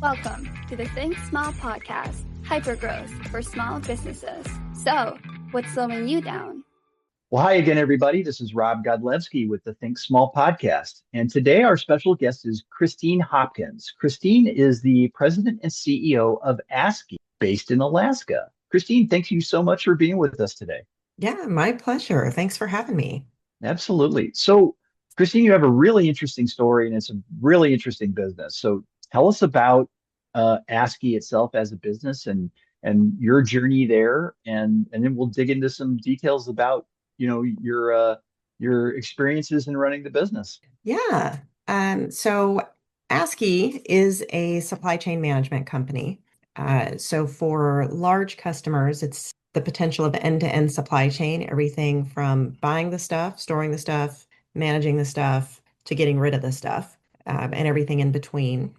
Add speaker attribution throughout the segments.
Speaker 1: Welcome to the Think Small podcast, hypergrowth for small businesses. So, what's slowing you down?
Speaker 2: Well, hi again, everybody. This is Rob Godlewski with the Think Small podcast. And today our special guest is Christine Hopkins. Christine is the president and CEO of ASCI, based in Alaska. Christine, thank you so much for being with us today.
Speaker 3: Yeah, my pleasure. Thanks for having me.
Speaker 2: Absolutely. So, Christine, you have a really interesting story and it's a really interesting business. So, tell us about ASCI itself as a business and your journey there, and then we'll dig into some details about your experiences in running the business.
Speaker 3: Yeah. So ASCII is a supply chain management company. So for large customers, it's the potential of end-to-end supply chain, everything from buying the stuff, storing the stuff, managing the stuff, to getting rid of the stuff, and everything in between.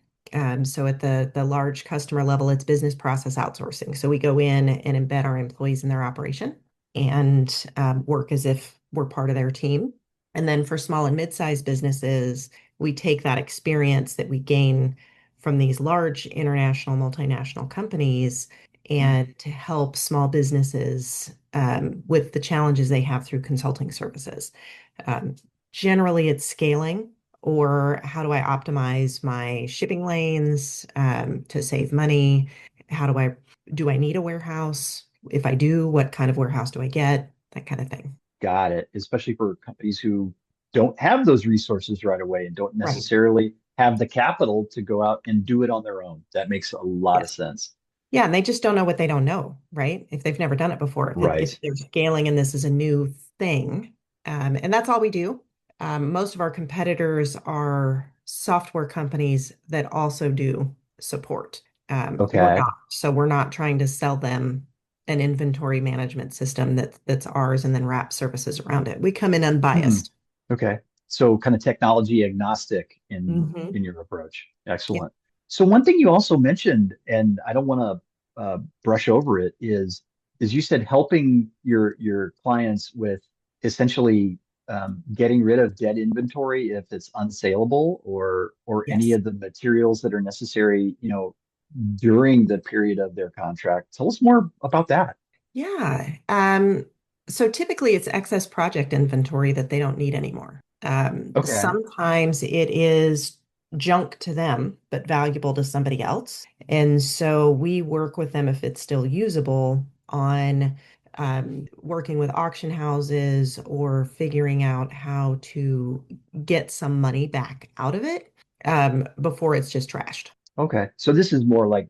Speaker 3: So at the large customer level, it's business process outsourcing. So we go in and embed our employees in their operation and work as if we're part of their team. And then for small and mid-sized businesses, we take that experience that we gain from these large international, multinational companies and to help small businesses with the challenges they have through consulting services. Um, Generally, it's scaling or how do I optimize my shipping lanes to save money? Do I need a warehouse? If I do, what kind of warehouse do I get? That kind of thing.
Speaker 2: Got it. Especially for companies who don't have those resources right away and don't
Speaker 3: Right.
Speaker 2: necessarily have the capital to go out and do it on their own. That makes a lot of
Speaker 3: Yes.
Speaker 2: sense.
Speaker 3: Yeah, and they just don't know what they don't know, right? If they've never done it before, if
Speaker 2: Right.
Speaker 3: they're scaling and this is a new thing, and that's all we do. Most of our competitors are software companies that also do support. We're
Speaker 2: Okay.
Speaker 3: not, so we're not trying to sell them an inventory management system that's ours and then wrap services around it. We come in
Speaker 2: Hmm.
Speaker 3: unbiased.
Speaker 2: Okay. So kind of technology agnostic
Speaker 3: Hmm.
Speaker 2: in your approach.
Speaker 3: Yeah.
Speaker 2: Excellent. So one thing you also mentioned, and I don't want to brush over it, is you said helping your clients with essentially getting rid of dead inventory if it's unsaleable or any
Speaker 3: Yes.
Speaker 2: of the materials that are necessary, during the period of their contract. Tell us more about that.
Speaker 3: Yeah. So typically it's excess project inventory that they don't need anymore.
Speaker 2: Okay.
Speaker 3: Sometimes it is junk to them, but valuable to somebody else. And so we work with them if it's still usable on working with auction houses or figuring out how to get some money back out of it before it's just trashed.
Speaker 2: Okay. So this is more like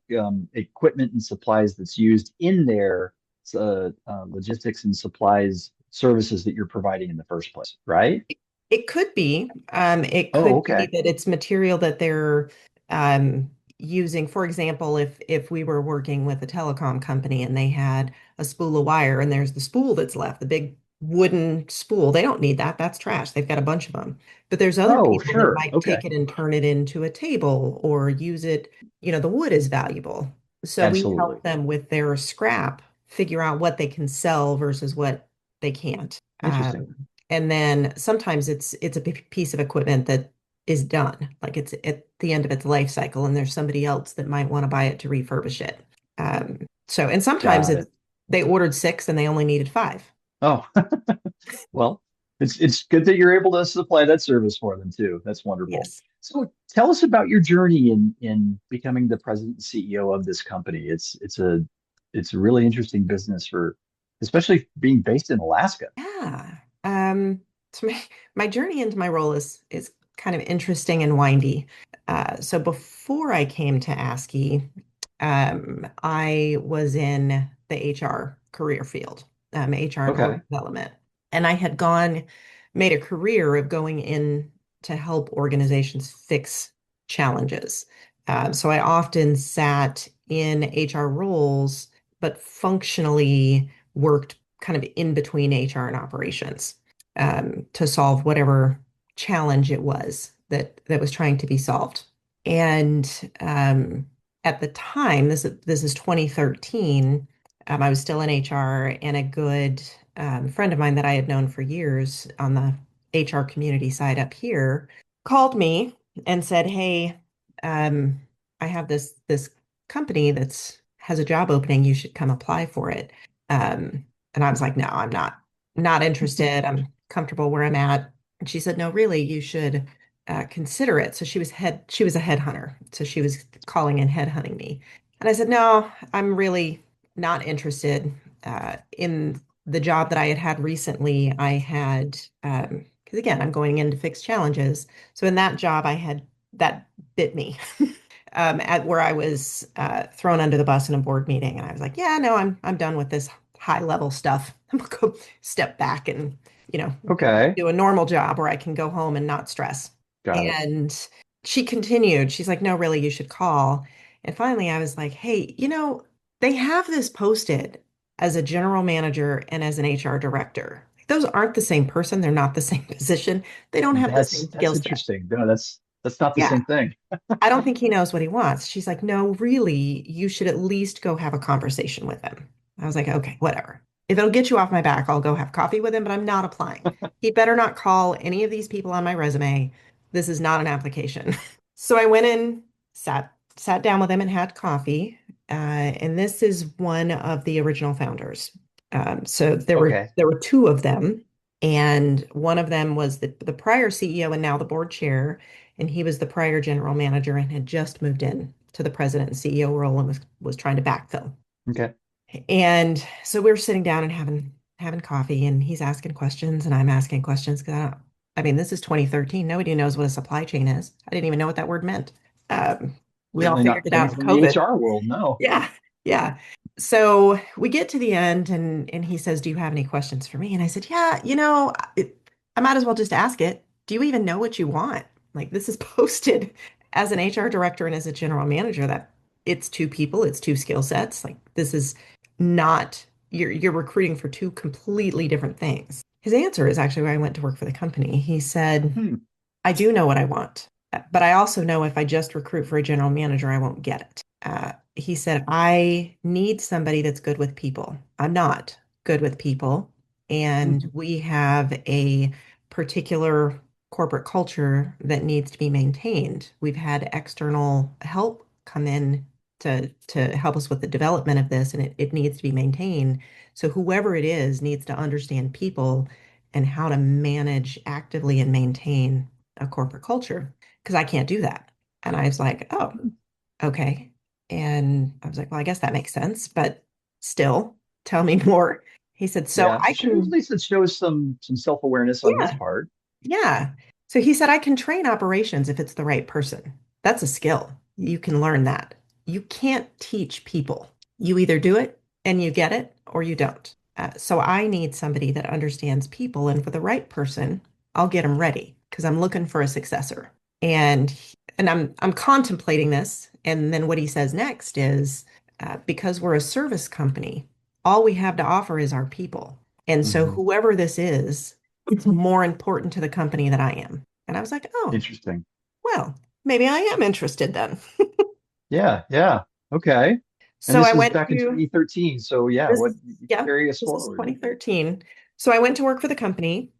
Speaker 2: equipment and supplies that's used in their logistics and supplies services that you're providing in the first place, right?
Speaker 3: It could be. It
Speaker 2: Oh,
Speaker 3: could be
Speaker 2: okay.
Speaker 3: that it's material that they're using. For example, if we were working with a telecom company and they had a spool of wire and there's the spool that's left, the big wooden spool, they don't need that. That's trash. They've got a bunch of them. But there's other
Speaker 2: Oh,
Speaker 3: people that
Speaker 2: sure.
Speaker 3: might
Speaker 2: Okay.
Speaker 3: take it and turn it into a table or use it. The wood is valuable. So we
Speaker 2: Absolutely.
Speaker 3: help them with their scrap, figure out what they can sell versus what they can't.
Speaker 2: Interesting.
Speaker 3: And then sometimes it's a piece of equipment that is done, like it's at the end of its life cycle, and there's somebody else that might want to buy it to refurbish it. And sometimes
Speaker 2: Got
Speaker 3: it's
Speaker 2: it.
Speaker 3: they ordered six and they only needed five.
Speaker 2: Oh, well, it's good that you're able to supply that service for them too. That's wonderful.
Speaker 3: Yes.
Speaker 2: So tell us about your journey in becoming the president and CEO of this company. It's a really interesting business for especially being based in Alaska.
Speaker 3: Yeah. So my journey into my role is kind of interesting and windy. So before I came to ASCII, I was in the HR career field, HR and org
Speaker 2: Okay.
Speaker 3: development. And I had made a career of going in to help organizations fix challenges. So I often sat in HR roles, but functionally worked kind of in between HR and operations to solve whatever challenge it was that was trying to be solved. And at the time, this is 2013. I was still in HR, and a good friend of mine that I had known for years on the HR community side up here called me and said, "Hey, um, I have this company that's has a job opening. You should come apply for it. And I was like, no, I'm not interested. I'm comfortable where I'm at. And she said, no, really, you should consider it. So she was a headhunter. So she was calling and headhunting me. And I said, no, I'm really not interested in the job that I had recently. I had, because again, I'm going in to fix challenges. So in that job, that bit me at where I was thrown under the bus in a board meeting. And I was like, yeah, no, I'm done with this high level stuff. I'm gonna go step back and, you know,
Speaker 2: Okay.
Speaker 3: do a normal job where I can go home and not stress.
Speaker 2: Got it.
Speaker 3: And she continued. She's like, no, really, you should call. And finally, I was like, hey, they have this posted as a general manager and as an HR director. Those aren't the same person. They're not the same position. They don't have the same
Speaker 2: That's
Speaker 3: skill set.
Speaker 2: interesting. No, that's not the
Speaker 3: Yeah.
Speaker 2: same thing.
Speaker 3: I don't think he knows what he wants. She's like, no, really, you should at least go have a conversation with him. I was like, okay, whatever. If it'll get you off my back, I'll go have coffee with him, but I'm not applying. He better not call any of these people on my resume. This is not an application. So I went in, sat down with him and had coffee. And this is one of the original founders. So
Speaker 2: Okay.
Speaker 3: there were two of them, and one of them was the prior CEO and now the board chair, and he was the prior general manager and had just moved in to the president and CEO role and was trying to backfill.
Speaker 2: Okay.
Speaker 3: And so we were sitting down and having coffee, and he's asking questions and I'm asking questions because I mean, this is 2013. Nobody knows what a supply chain is. I didn't even know what that word meant. Um, we all
Speaker 2: Certainly
Speaker 3: figured
Speaker 2: not
Speaker 3: it
Speaker 2: coming
Speaker 3: out in
Speaker 2: from the
Speaker 3: COVID.
Speaker 2: HR world. No.
Speaker 3: Yeah, yeah. So we get to the end, and he says, "Do you have any questions for me?" And I said, "Yeah, I might as well just ask it. Do you even know what you want? Like this is posted as an HR director and as a general manager that it's two people, it's two skill sets. Like this is not you're recruiting for two completely different things." His answer is actually why I went to work for the company. He said,
Speaker 2: Hmm.
Speaker 3: I do know what I want, but I also know if I just recruit for a general manager, I won't get it. He said, I need somebody that's good with people. I'm not good with people. And we have a particular corporate culture that needs to be maintained. We've had external help come in to help us with the development of this, and it needs to be maintained. So whoever it is needs to understand people and how to manage actively and maintain a corporate culture because I can't do that. And I was like, oh, okay. And I was like, well, I guess that makes sense, but still, tell me more. He said, so
Speaker 2: Yeah.
Speaker 3: I
Speaker 2: At
Speaker 3: can,
Speaker 2: least it shows some self-awareness on his
Speaker 3: yeah,
Speaker 2: part.
Speaker 3: yeah. So he said, I can train operations if it's the right person. That's a skill. You can learn that. You can't teach people. You either do it and you get it or you don't. So I need somebody that understands people. And for the right person, I'll get them ready because I'm looking for a successor. And I'm contemplating this. And then what he says next is because we're a service company, all we have to offer is our people. And so
Speaker 2: Hmm.
Speaker 3: whoever this is, it's more important to the company than I am. And I was like, oh,
Speaker 2: Interesting.
Speaker 3: well, maybe I am interested then.
Speaker 2: Yeah. Yeah. Okay. And
Speaker 3: So I
Speaker 2: this is
Speaker 3: went
Speaker 2: back in
Speaker 3: to
Speaker 2: 2013. So yeah,
Speaker 3: this
Speaker 2: what
Speaker 3: is,
Speaker 2: you
Speaker 3: yeah,
Speaker 2: carry us
Speaker 3: this is
Speaker 2: forward.
Speaker 3: 2013. So I went to work for the company.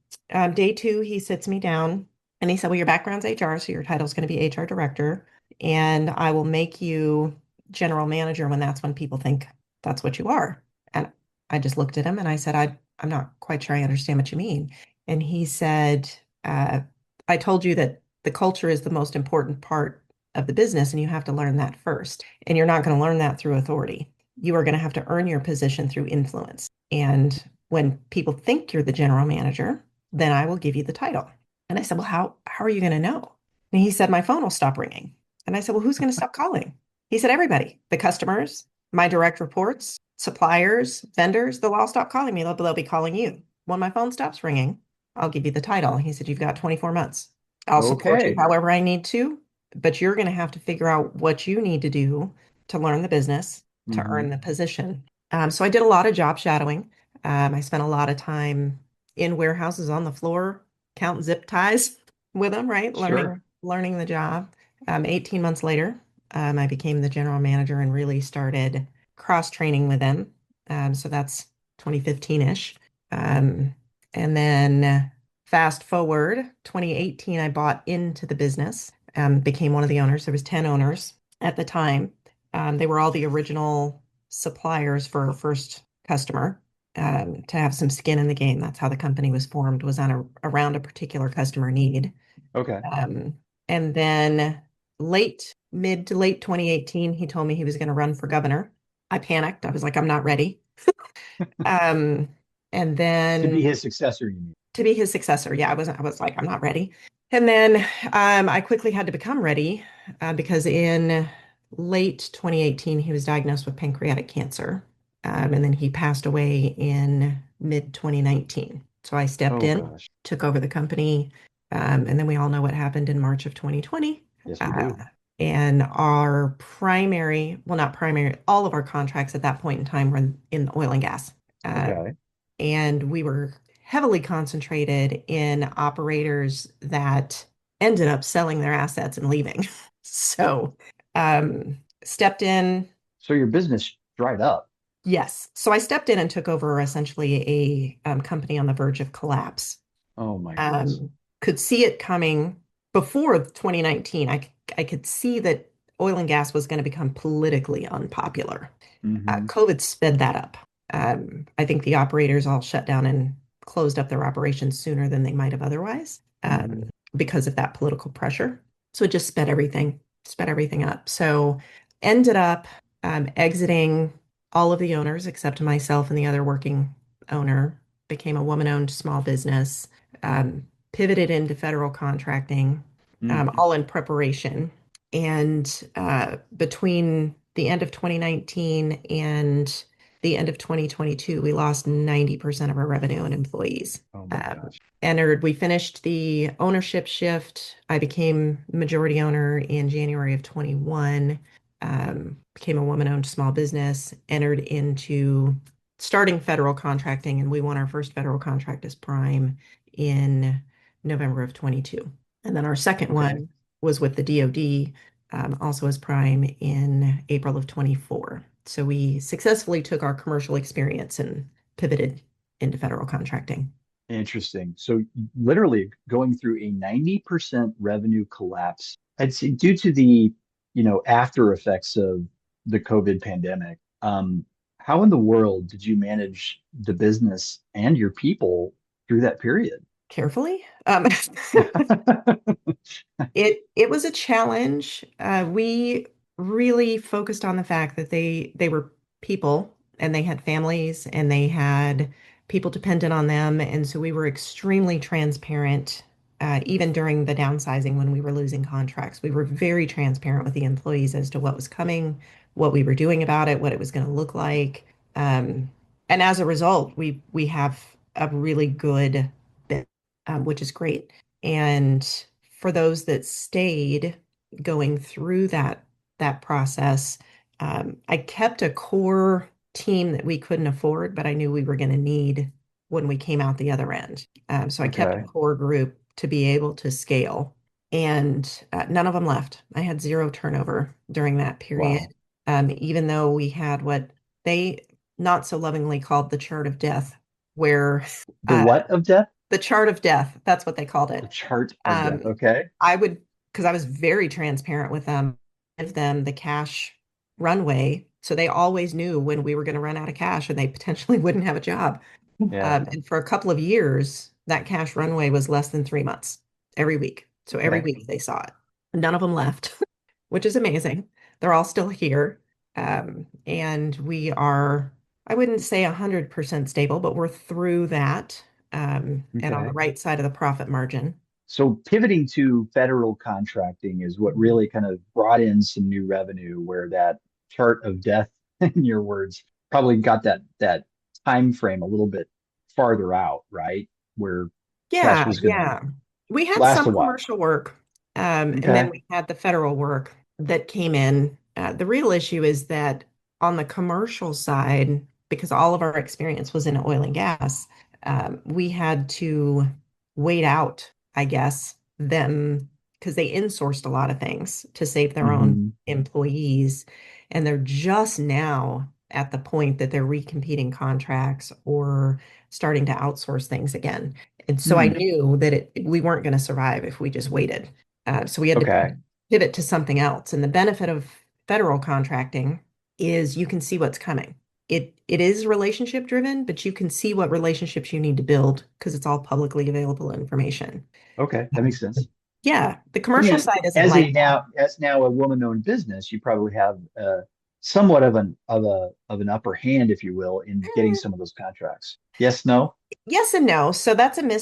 Speaker 3: Day two, he sits me down and he said, well, your background's HR, so your title's going to be HR director, and I will make you general manager when people think that's what you are. And I just looked at him and I said, I'm not quite sure I understand what you mean. And he said, uh, I told you that the culture is the most important part of the business, and you have to learn that first. And you're not going to learn that through authority. You are going to have to earn your position through influence. And when people think you're the general manager, then I will give you the title. And I said, well, how are you going to know? And he said, my phone will stop ringing. And I said, well, who's going to stop calling? He said, everybody, the customers, my direct reports, suppliers, vendors, they'll all stop calling me. They'll be calling you. When my phone stops ringing, I'll give you the title. He said, you've got 24 months. I'll support you
Speaker 2: Okay.
Speaker 3: however I need to, but you're going to have to figure out what you need to do to learn the business, to
Speaker 2: Hmm.
Speaker 3: earn the position. So I did a lot of job shadowing. I spent a lot of time in warehouses on the floor, counting zip ties with them, right?
Speaker 2: Sure.
Speaker 3: Learning the job. 18 months later, I became the general manager and really started cross training with them. So that's 2015-ish. Um, and then fast forward 2018, I bought into the business, became one of the owners. There was 10 owners. at the time. They were all the original suppliers for our first customer, to have some skin in the game. That's how the company was formed, was around a particular customer need.
Speaker 2: Okay.
Speaker 3: Um, and then mid to late 2018, he told me he was going to run for governor. I panicked. I was like, I'm not ready. Um, and
Speaker 2: To be
Speaker 3: then
Speaker 2: his successor, you mean?
Speaker 3: to be his successor, yeah, I was like, I'm not ready. And then I quickly had to become ready, because in late 2018, he was diagnosed with pancreatic cancer. And then he passed away in mid 2019. So I stepped
Speaker 2: Oh
Speaker 3: in,
Speaker 2: gosh.
Speaker 3: took over the company. And then we all know what happened in March of 2020.
Speaker 2: Yes, we
Speaker 3: Uh,
Speaker 2: do.
Speaker 3: and our primary, well, not primary, all of our contracts at that point in time were in oil and gas. Uh,
Speaker 2: Okay.
Speaker 3: and we were heavily concentrated in operators that ended up selling their assets and leaving. So stepped in.
Speaker 2: So your business dried up.
Speaker 3: Yes. So I stepped in and took over essentially a company on the verge of collapse.
Speaker 2: Oh my goodness.
Speaker 3: Um, could see it coming before 2019. I could see that oil and gas was going to become politically unpopular.
Speaker 2: Hmm.
Speaker 3: COVID sped that up. I think the operators all shut down and closed up their operations sooner than they might have otherwise, because of that political pressure. So it just sped everything up. So ended up exiting all of the owners except myself and the other working owner, became a woman-owned small business, pivoted into federal contracting,
Speaker 2: Mm.
Speaker 3: all in preparation. And between the end of 2019 and the end of 2022, we lost 90% of our revenue and employees.
Speaker 2: Oh my
Speaker 3: Um,
Speaker 2: gosh.
Speaker 3: we finished the ownership shift. I became majority owner in January of 21, became a woman-owned small business, entered into starting federal contracting, and we won our first federal contract as prime in November of 22. And then our second
Speaker 2: Okay.
Speaker 3: one was with the DoD, also as prime in April of 24. So we successfully took our commercial experience and pivoted into federal contracting.
Speaker 2: Interesting. So literally going through a 90% revenue collapse, I'd say due to the, after effects of the COVID pandemic. How in the world did you manage the business and your people through that period?
Speaker 3: Carefully. It was a challenge. We really focused on the fact that they were people and they had families and they had people dependent on them. And so we were extremely transparent, even during the downsizing when we were losing contracts. We were very transparent with the employees as to what was coming, what we were doing about it, what it was going to look like. Um, and as a result, we have a really good bit, which is great. And for those that stayed going through that process, I kept a core team that we couldn't afford, but I knew we were going to need when we came out the other end. So I kept a
Speaker 2: Okay.
Speaker 3: core group to be able to scale, and none of them left. I had zero turnover during that period,
Speaker 2: Wow.
Speaker 3: even though we had what they not so lovingly called the chart of death, where
Speaker 2: The
Speaker 3: uh,
Speaker 2: what of death?
Speaker 3: the chart of death, that's what they called
Speaker 2: The
Speaker 3: it.
Speaker 2: chart of death.
Speaker 3: Um,
Speaker 2: Okay.
Speaker 3: I would, because I was very transparent with them, give them the cash runway. So they always knew when we were going to run out of cash and they potentially wouldn't have a job.
Speaker 2: Yeah.
Speaker 3: And for a couple of years, that cash runway was less than 3 months every week. So every
Speaker 2: Okay.
Speaker 3: week they saw it. None of them left, which is amazing. They're all still here. And we are, I wouldn't say 100% stable, but we're through that, and on the
Speaker 2: Okay.
Speaker 3: right side of the profit margin.
Speaker 2: So pivoting to federal contracting is what really kind of brought in some new revenue, where that chart of death, in your words, probably got that time frame a little bit farther out, right? Where cash
Speaker 3: Yeah,
Speaker 2: was going to
Speaker 3: yeah. We had
Speaker 2: last a
Speaker 3: some
Speaker 2: while.
Speaker 3: commercial work, and then
Speaker 2: Okay.
Speaker 3: we had the federal work that came in. The real issue is that on the commercial side, because all of our experience was in oil and gas, we had to wait out, I guess, them because they insourced a lot of things to save their own
Speaker 2: Hmm.
Speaker 3: employees. And they're just now at the point that they're recompeting contracts or starting to outsource things again. And so I
Speaker 2: Hmm.
Speaker 3: knew that we weren't going to survive if we just waited. So we had to
Speaker 2: Okay.
Speaker 3: pivot to something else. And the benefit of federal contracting is you can see what's coming. It is relationship driven, but you can see what relationships you need to build because it's all publicly available information.
Speaker 2: Okay, that makes sense.
Speaker 3: Yeah, the
Speaker 2: I
Speaker 3: commercial
Speaker 2: mean,
Speaker 3: side isn't like that.
Speaker 2: as now a woman-owned business, you probably have somewhat of an upper hand, if you will, in getting some of those contracts. Yes, no?
Speaker 3: Yes and no. So that's a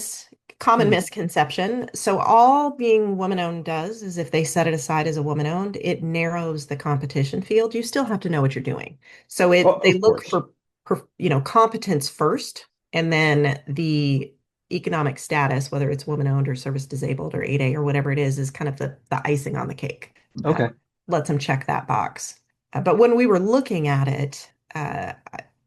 Speaker 3: common
Speaker 2: Hmm.
Speaker 3: misconception. So all being woman-owned does is if they set it aside as a woman-owned, it narrows the competition field. You still have to know what you're doing. So
Speaker 2: Oh,
Speaker 3: they
Speaker 2: of
Speaker 3: look
Speaker 2: course.
Speaker 3: for competence first, and then the economic status, whether it's woman-owned or service disabled or 8A or whatever it is kind of the icing on the cake.
Speaker 2: Okay.
Speaker 3: Lets them check that box. But when we were looking at it,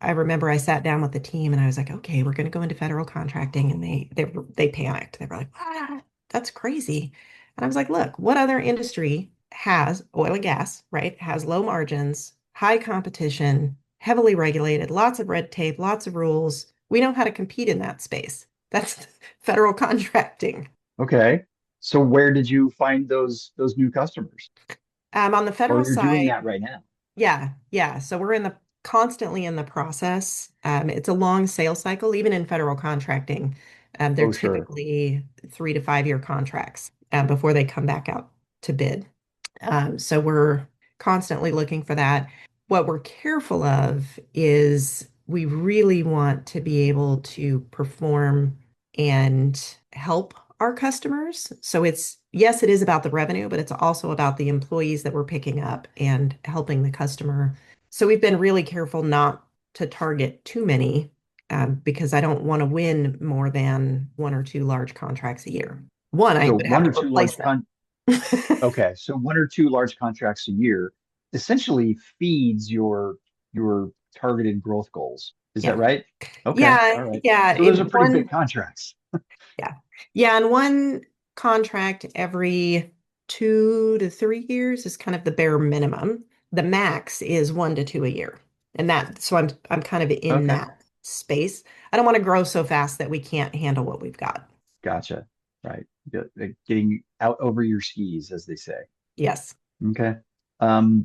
Speaker 3: I remember I sat down with the team and I was like, okay, we're going to go into federal contracting. And they panicked. They were like, ah, that's crazy. And I was like, look, what other industry has oil and gas, right? Has low margins, high competition, heavily regulated, lots of red tape, lots of rules. We know how to compete in that space. That's federal contracting.
Speaker 2: Okay. So where did you find those new customers?
Speaker 3: On the
Speaker 2: Or
Speaker 3: federal
Speaker 2: you're doing
Speaker 3: side,
Speaker 2: that right now?
Speaker 3: yeah, yeah. So we're constantly in the process. It's a long sales cycle, even in federal contracting. They're
Speaker 2: Oh, sure.
Speaker 3: typically 3 to 5 year contracts before they come back out to bid. So we're constantly looking for that. What we're careful of is we really want to be able to perform and help our customers. So yes, it is about the revenue, but it's also about the employees that we're picking up and helping the customer. So we've been really careful not to target too many because I don't want to win more than one or two large contracts a year. One, I
Speaker 2: So
Speaker 3: would have
Speaker 2: one
Speaker 3: to
Speaker 2: or two
Speaker 3: replace
Speaker 2: large
Speaker 3: them.
Speaker 2: okay, so one or two large contracts a year essentially feeds your targeted growth goals. Is that
Speaker 3: Yeah.
Speaker 2: right? Okay, all
Speaker 3: Yeah.
Speaker 2: right.
Speaker 3: Yeah.
Speaker 2: So those are pretty big contracts.
Speaker 3: Yeah. Yeah. And one contract every 2 to 3 years is kind of the bare minimum. The max is 1 to 2 a year. So I'm kind of in
Speaker 2: Okay,
Speaker 3: that space. I don't want to grow so fast that we can't handle what we've got.
Speaker 2: gotcha. Right. Getting out over your skis, as they say.
Speaker 3: Yes.
Speaker 2: Okay.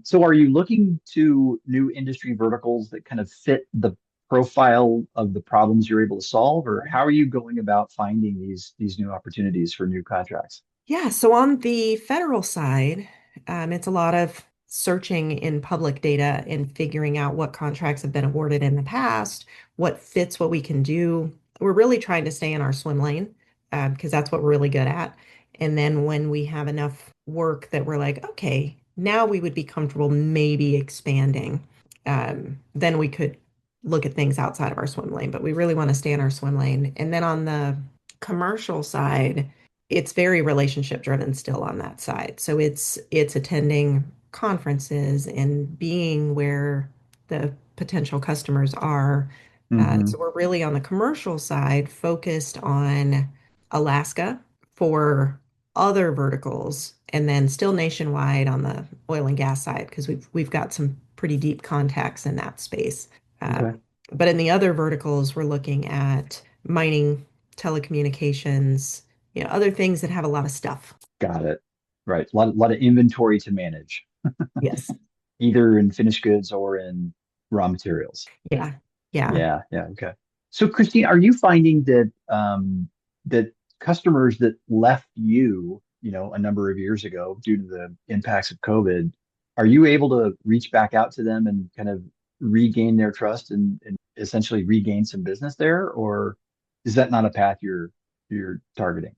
Speaker 2: So are you looking to new industry verticals that kind of fit the profile of the problems you're able to solve, or how are you going about finding these new opportunities for new contracts?
Speaker 3: Yeah, so on the federal side, it's a lot of searching in public data and figuring out what contracts have been awarded in the past, what fits what we can do. We're really trying to stay in our swim lane because that's what we're really good at. And then when we have enough work that we're like, okay, now we would be comfortable maybe expanding, then we could look at things outside of our swim lane. But we really want to stay in our swim lane. And then on the commercial side, it's very relationship driven still on that side. So it's attending conferences and being where the potential customers are.
Speaker 2: Hmm.
Speaker 3: So we're really on the commercial side focused on Alaska for other verticals, and then still nationwide on the oil and gas side because we've got some pretty deep contacts in that space.
Speaker 2: Okay,
Speaker 3: But in the other verticals, we're looking at mining, telecommunications, other things that have a lot of stuff.
Speaker 2: got it. Right. A lot of inventory to manage,
Speaker 3: Yes.
Speaker 2: either in finished goods or in raw materials.
Speaker 3: Yeah. Yeah.
Speaker 2: Yeah, yeah, okay. So Christine, are you finding that customers that left you, a number of years ago due to the impacts of COVID, are you able to reach back out to them and kind of regain their trust and essentially regain some business there, or is that not a path you're targeting?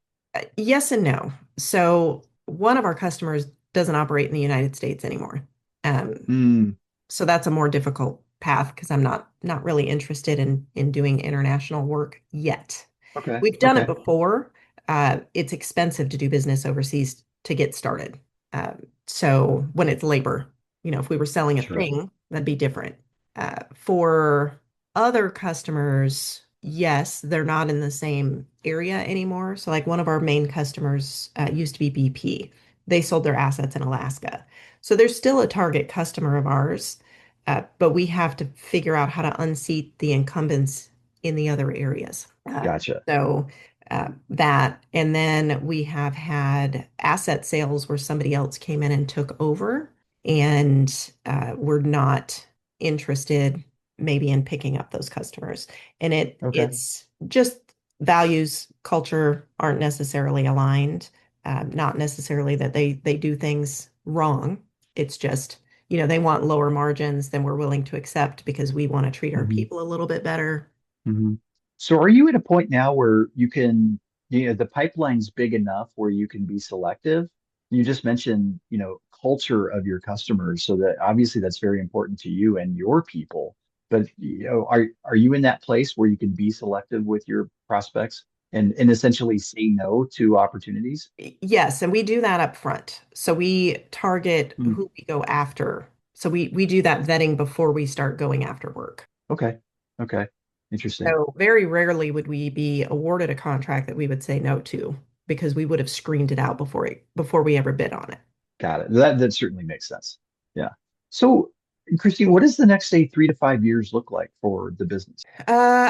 Speaker 3: Yes and no. So one of our customers doesn't operate in the United States anymore. Um,
Speaker 2: Hmm.
Speaker 3: so that's a more difficult path because I'm not really interested in doing international work yet.
Speaker 2: Okay.
Speaker 3: We've done it
Speaker 2: Okay.
Speaker 3: before. It's expensive to do business overseas to get started. So when it's labor, if we were selling a
Speaker 2: Sure.
Speaker 3: thing, that'd be different. For other customers, yes, they're not in the same area anymore. So like one of our main customers used to be BP. They sold their assets in Alaska. So there's still a target customer of ours, but we have to figure out how to unseat the incumbents in the other areas.
Speaker 2: Gotcha.
Speaker 3: That, and then we have had asset sales where somebody else came in and took over and we're not interested maybe in picking up those customers. And
Speaker 2: Okay.
Speaker 3: it's just values, culture aren't necessarily aligned. Not necessarily that they do things wrong. It's just, they want lower margins than we're willing to accept because we want to treat our
Speaker 2: Hmm.
Speaker 3: people a little bit better.
Speaker 2: Hmm. So are you at a point now where the pipeline's big enough where you can be selective? You just mentioned, culture of your customers, so that obviously that's very important to you and your people. But, are you in that place where you can be selective with your prospects and essentially say no to opportunities?
Speaker 3: Yes, and we do that up front. So we target
Speaker 2: Hmm.
Speaker 3: who we go after. So we do that vetting before we start going after work.
Speaker 2: Okay. Okay. Interesting.
Speaker 3: So very rarely would we be awarded a contract that we would say no to because we would have screened it out before we ever bid on it.
Speaker 2: Got it. That certainly makes sense. Yeah. So, Christine, what does the next, say, 3 to 5 years look like for the business?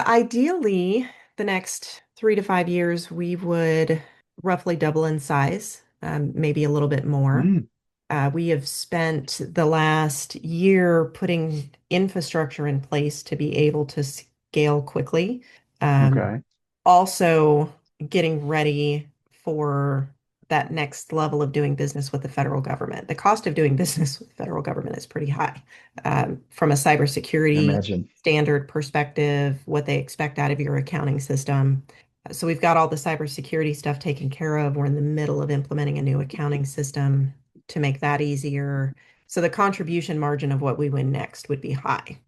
Speaker 3: Ideally, the next 3 to 5 years, we would roughly double in size, maybe a little bit more.
Speaker 2: Mm,
Speaker 3: We have spent the last year putting infrastructure in place to be able to scale quickly. Um,
Speaker 2: okay.
Speaker 3: Also, getting ready for that next level of doing business with the federal government. The cost of doing business with the federal government is pretty high. From a cybersecurity
Speaker 2: Imagine.
Speaker 3: standard perspective, what they expect out of your accounting system. So we've got all the cybersecurity stuff taken care of. We're in the middle of implementing a new accounting system to make that easier. So the contribution margin of what we win next would be high.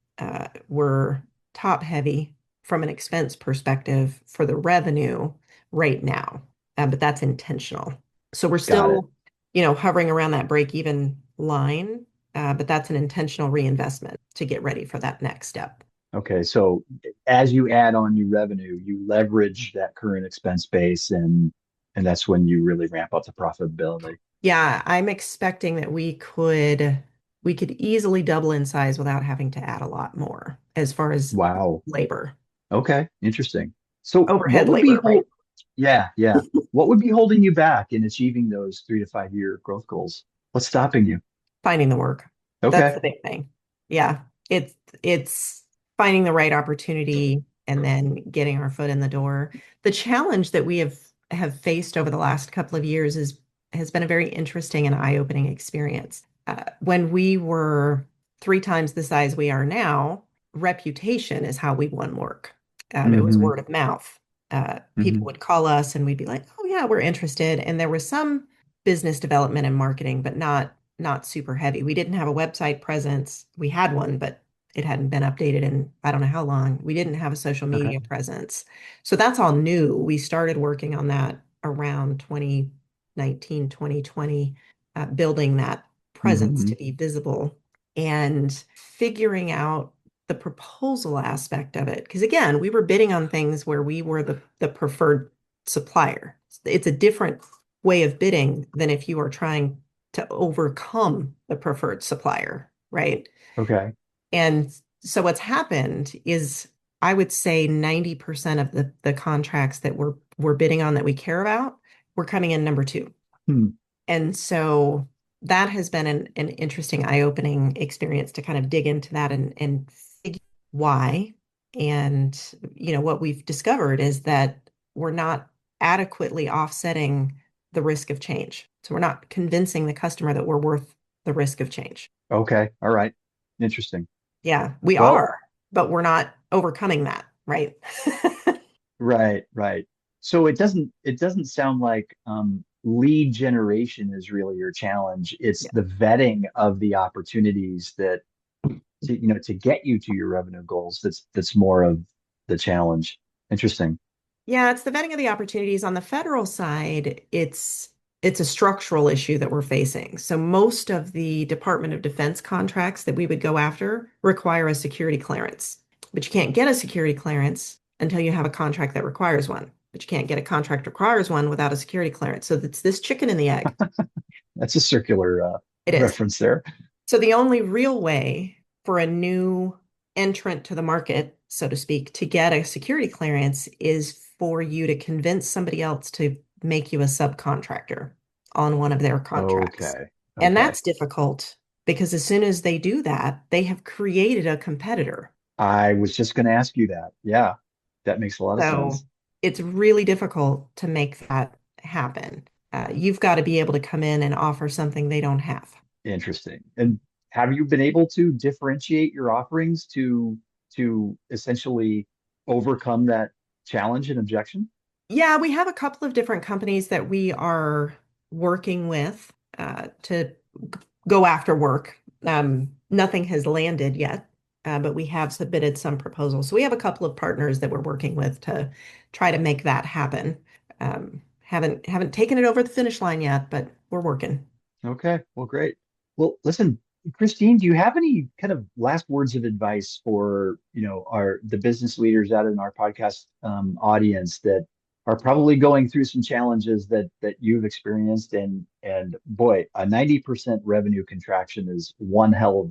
Speaker 3: We're top heavy from an expense perspective for the revenue right now, but that's intentional. So we're
Speaker 2: Got it.
Speaker 3: still, hovering around that break even line, but that's an intentional reinvestment to get ready for that next step.
Speaker 2: Okay. So as you add on new revenue, you leverage that current expense base and that's when you really ramp up the profitability.
Speaker 3: Yeah, I'm expecting that we could easily double in size without having to add a lot more as far as
Speaker 2: Wow.
Speaker 3: labor,
Speaker 2: Okay. Interesting. So what
Speaker 3: overhead
Speaker 2: would be
Speaker 3: labor, right?
Speaker 2: hold yeah, yeah. What would be holding you back in achieving those 3 to 5 year growth goals? What's stopping you?
Speaker 3: Finding the work. That's
Speaker 2: Okay.
Speaker 3: the big thing. Yeah, it's finding the right opportunity and then getting our foot in the door. The challenge that we have faced over the last couple of years has been a very interesting and eye-opening experience. When we were 3 times the size we are now, reputation is how we won work. It was
Speaker 2: Hmm.
Speaker 3: word of mouth. People
Speaker 2: Hmm.
Speaker 3: would call us and we'd be like, "Oh yeah, we're interested." And there was some business development and marketing, but not super heavy. We didn't have a website presence. We had one, but it hadn't been updated in I don't know how long. We didn't have a social
Speaker 2: Okay.
Speaker 3: media presence. So that's all new. We started working on that around 2019, 2020, building that presence
Speaker 2: Hmm.
Speaker 3: to be visible and figuring out the proposal aspect of it. Because again, we were bidding on things where we were the preferred supplier. It's a different way of bidding than if you are trying to overcome the preferred supplier, right?
Speaker 2: Okay.
Speaker 3: And so what's happened is I would say 90% of the contracts that we're bidding on that we care about, we're coming in number two.
Speaker 2: Hmm.
Speaker 3: And so that has been an interesting eye-opening experience to kind of dig into that and figure why. And what we've discovered is that we're not adequately offsetting the risk of change. So we're not convincing the customer that we're worth the risk of change.
Speaker 2: Okay. All right. Interesting.
Speaker 3: Yeah, we
Speaker 2: Well,
Speaker 3: are, but we're not overcoming that, right?
Speaker 2: right, right. So it doesn't sound like lead generation is really your challenge. It's
Speaker 3: Yeah.
Speaker 2: the vetting of the opportunities to get you to your revenue goals. That's more of the challenge. Interesting.
Speaker 3: Yeah, it's the vetting of the opportunities. On the federal side, it's a structural issue that we're facing. So most of the Department of Defense contracts that we would go after require a security clearance. But you can't get a security clearance until you have a contract that requires one. But you can't get a contract that requires one without a security clearance. So it's this chicken and the egg.
Speaker 2: That's a circular
Speaker 3: It is.
Speaker 2: reference there.
Speaker 3: So the only real way for a new entrant to the market, so to speak, to get a security clearance is for you to convince somebody else to make you a subcontractor on one of their contracts.
Speaker 2: Okay.
Speaker 3: And
Speaker 2: Okay.
Speaker 3: that's difficult because as soon as they do that, they have created a competitor.
Speaker 2: I was just going to ask you that. Yeah, that makes a lot of
Speaker 3: So
Speaker 2: sense.
Speaker 3: it's really difficult to make that happen. You've got to be able to come in and offer something they don't have.
Speaker 2: Interesting. And have you been able to differentiate your offerings to essentially overcome that challenge and objection?
Speaker 3: Yeah, we have a couple of different companies that we are working with to go after work. Nothing has landed yet, but we have submitted some proposals. So we have a couple of partners that we're working with to try to make that happen. Haven't taken it over the finish line yet, but we're working.
Speaker 2: Okay, well, great. Well, listen, Christine, do you have any kind of last words of advice for, our the business leaders out in our podcast audience that are probably going through some challenges that you've experienced and boy, a 90% revenue contraction is one hell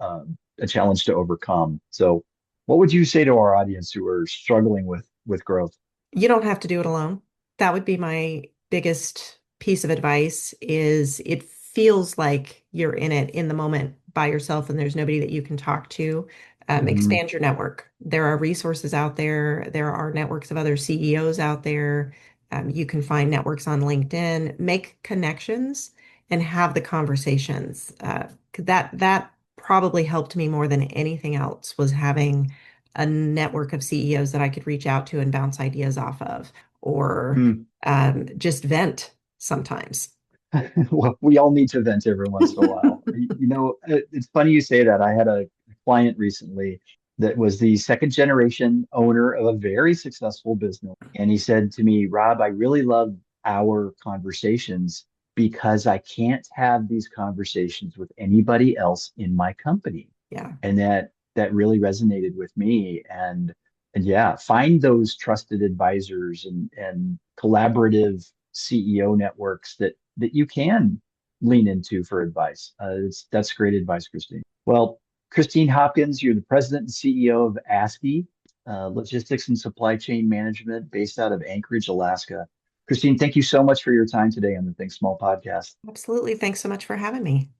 Speaker 2: of a challenge to overcome. So, what would you say to our audience who are struggling with growth?
Speaker 3: You don't have to do it alone. That would be my biggest piece of advice is it feels like you're in it in the moment by yourself and there's nobody that you can talk to.
Speaker 2: Hmm.
Speaker 3: Expand your network. There are resources out there. There are networks of other CEOs out there. You can find networks on LinkedIn, make connections and have the conversations. That probably helped me more than anything else was having a network of CEOs that I could reach out to and bounce ideas off of, or just vent sometimes.
Speaker 2: Well, we all need to vent every once in a while. It's funny you say that. I had a client recently that was the second generation owner of a very successful business. And he said to me, Rob, I really love our conversations because I can't have these conversations with anybody else in my company.
Speaker 3: Yeah.
Speaker 2: And that really resonated with me. And yeah, find those trusted advisors and collaborative CEO networks that you can lean into for advice. That's great advice, Christine. Well, Christine Hopkins, you're the president and CEO of ASCI, Logistics and Supply Chain Management, based out of Anchorage, Alaska. Christine, thank you so much for your time today on the Think Small podcast.
Speaker 3: Absolutely. Thanks so much for having me.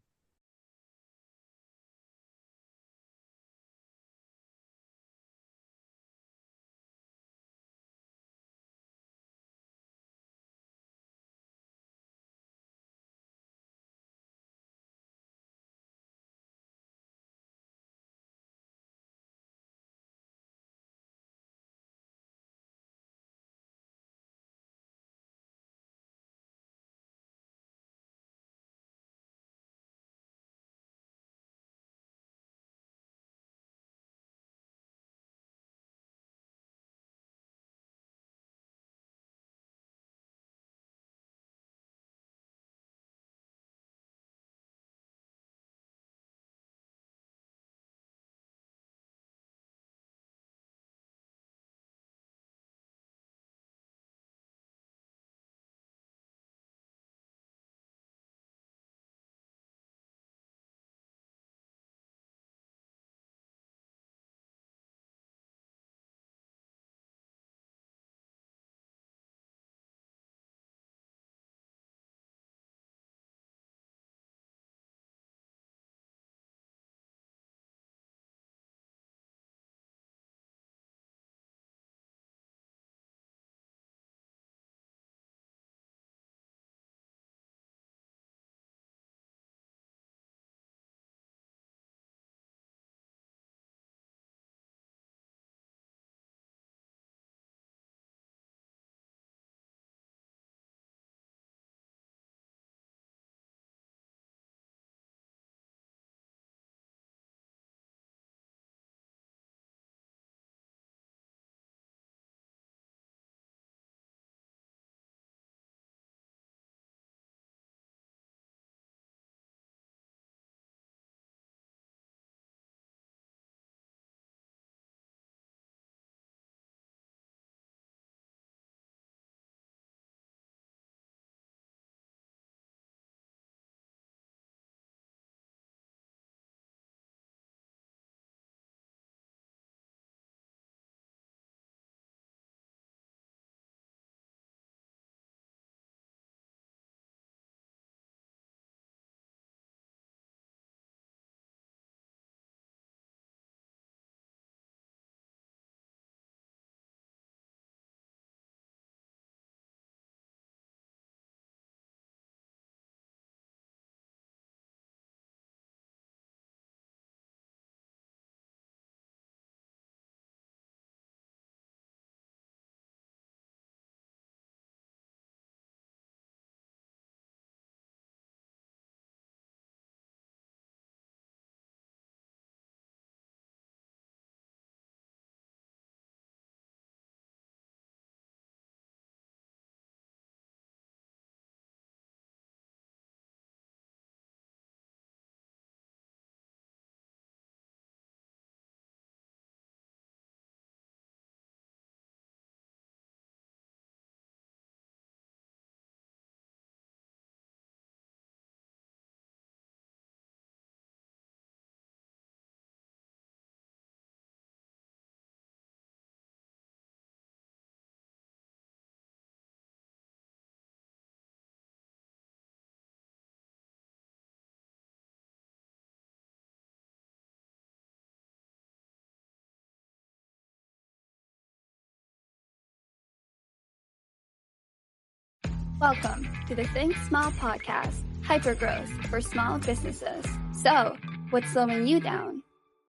Speaker 1: Welcome to the Think Small podcast, hypergrowth for small businesses. So, what's slowing you down?